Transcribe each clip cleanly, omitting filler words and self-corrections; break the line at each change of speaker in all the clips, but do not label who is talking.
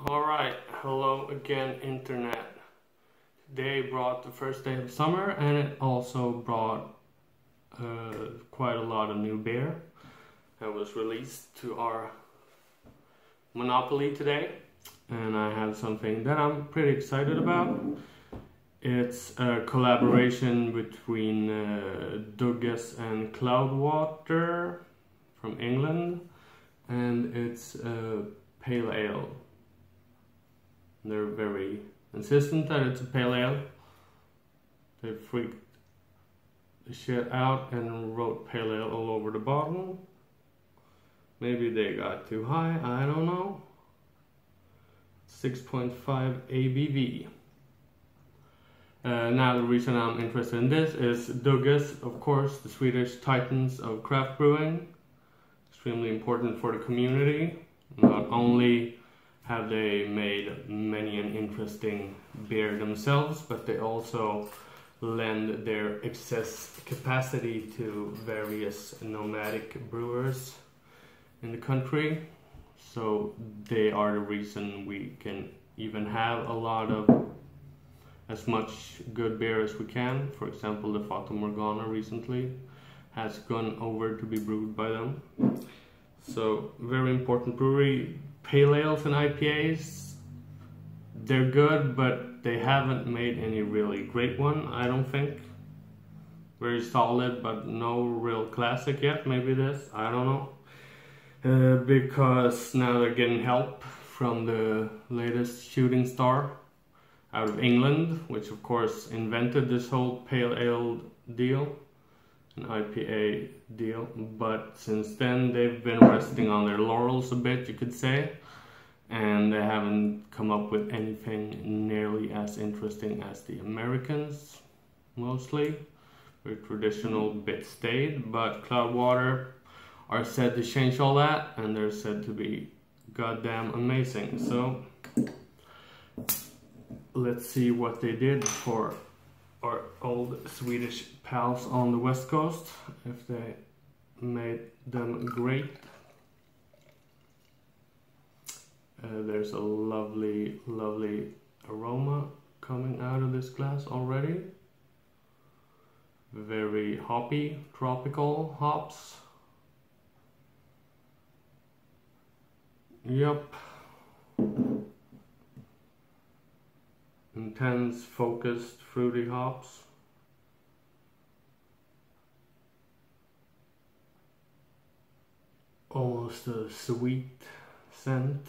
Alright, hello again internet. Today brought the first day of summer and it also brought quite a lot of new beer that was released to our monopoly today, and I have something that I'm pretty excited about. It's a collaboration between Dugges and Cloudwater from England, and it's a pale ale. They're very insistent that it's a pale ale. They freaked the shit out and wrote pale ale all over the bottle. Maybe they got too high, I don't know. 6.5 ABV. Now the reason I'm interested in this is Dugges, of course, the Swedish titans of craft brewing. Extremely important for the community. Not only have they made many an interesting beer themselves, but they also lend their excess capacity to various nomadic brewers in the country. So they are the reason we can even have a lot of as much good beer as we can. For example, the Fata Morgana recently has gone over to be brewed by them. So very important brewery. Pale ales and IPAs, they're good, but they haven't made any really great one, I don't think. Very solid, but no real classic yet. Maybe this, I don't know. Because now they're getting help from the latest shooting star out of England, which of course invented this whole pale ale deal, an IPA deal. But since then they've been resting on their laurels a bit, you could say, and they haven't come up with anything nearly as interesting as the Americans. Mostly very traditional, bit staid, but Cloudwater are said to change all that, and they're said to be goddamn amazing. So let's see what they did for our old Swedish pals on the West Coast, if they made them great. There's a lovely, lovely aroma coming out of this glass already. Very hoppy, tropical hops. Yep. Intense, focused, fruity hops. Almost a sweet scent.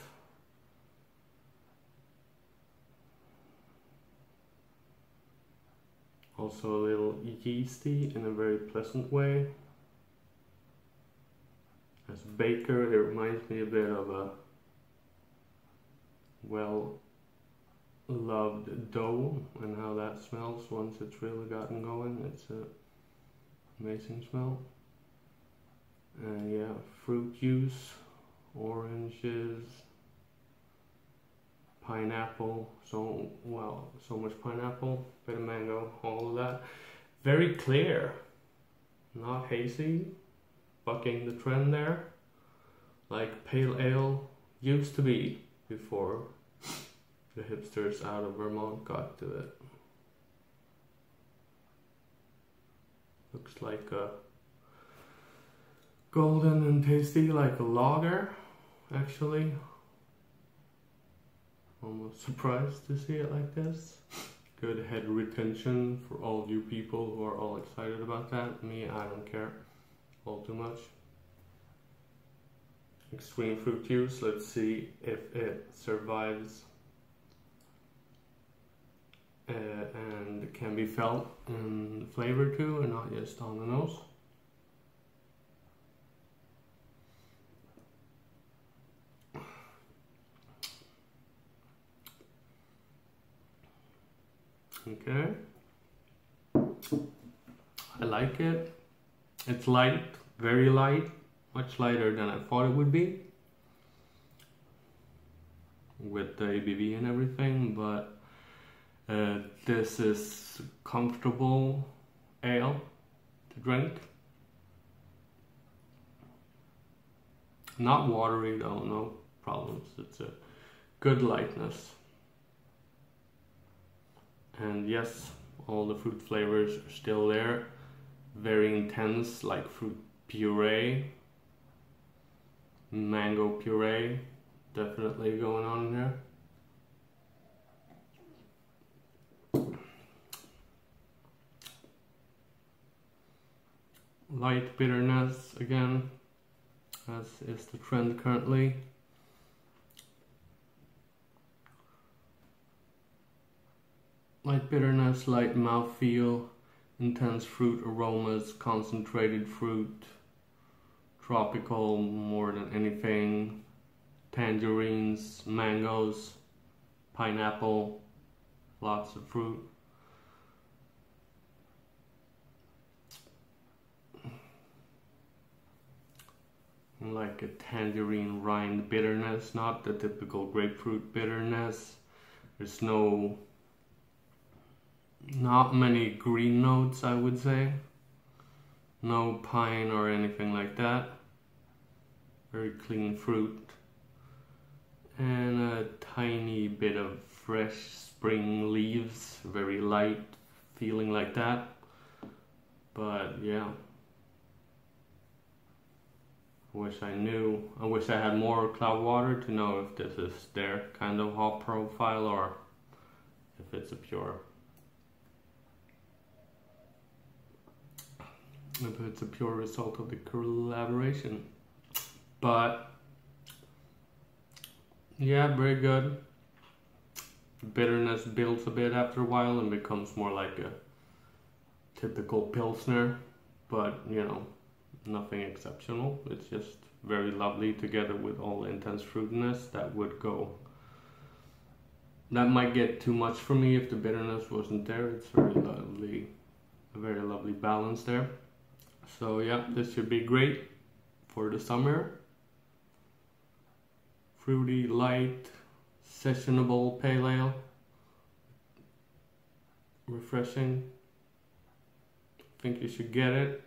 Also a little yeasty in a very pleasant way. As baker, it reminds me a bit of a well-loved dough and how that smells once it's really gotten going. It's an amazing smell. Yeah, fruit juice, oranges, pineapple, so much pineapple, bit of mango, all of that. Very clear, not hazy, bucking the trend there, like pale ale used to be before the hipsters out of Vermont got to it. Looks like a golden and tasty, like a lager, actually. Almost surprised to see it like this. Good head retention for all you people who are all excited about that. Me, I don't care all too much. Extreme fruit juice. Let's see if it survives and can be felt in flavor too, and not just on the nose. Okay, I like it. It's light, very light, much lighter than I thought it would be with the ABV and everything, but this is comfortable ale to drink. Not watery though, no problems. It's a good lightness. And yes, all the fruit flavors are still there. Very intense, like fruit puree, mango puree, definitely going on here. Light bitterness again, as is the trend currently. Light bitterness, light mouthfeel, intense fruit aromas, concentrated fruit, tropical more than anything, tangerines, mangoes, pineapple, lots of fruit. Like a tangerine rind bitterness, not the typical grapefruit bitterness. There's not many green notes, I would say. No pine or anything like that. Very clean fruit. And a tiny bit of fresh spring leaves, very light, feeling like that. But yeah. I wish I had more Cloudwater to know if this is their kind of hop profile or if it's a pure. If it's a pure result of the collaboration. But yeah, very good. The bitterness builds a bit after a while and becomes more like a typical Pilsner, but you know, nothing exceptional. It's just very lovely together with all the intense fruitiness that might get too much for me if the bitterness wasn't there. It's very lovely, a very lovely balance there. So yeah, this should be great for the summer. Fruity, light, sessionable pale ale. Refreshing. I think you should get it.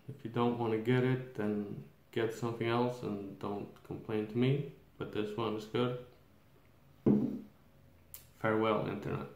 If you don't want to get it, then get something else and don't complain to me. But this one is good. Farewell, Internet.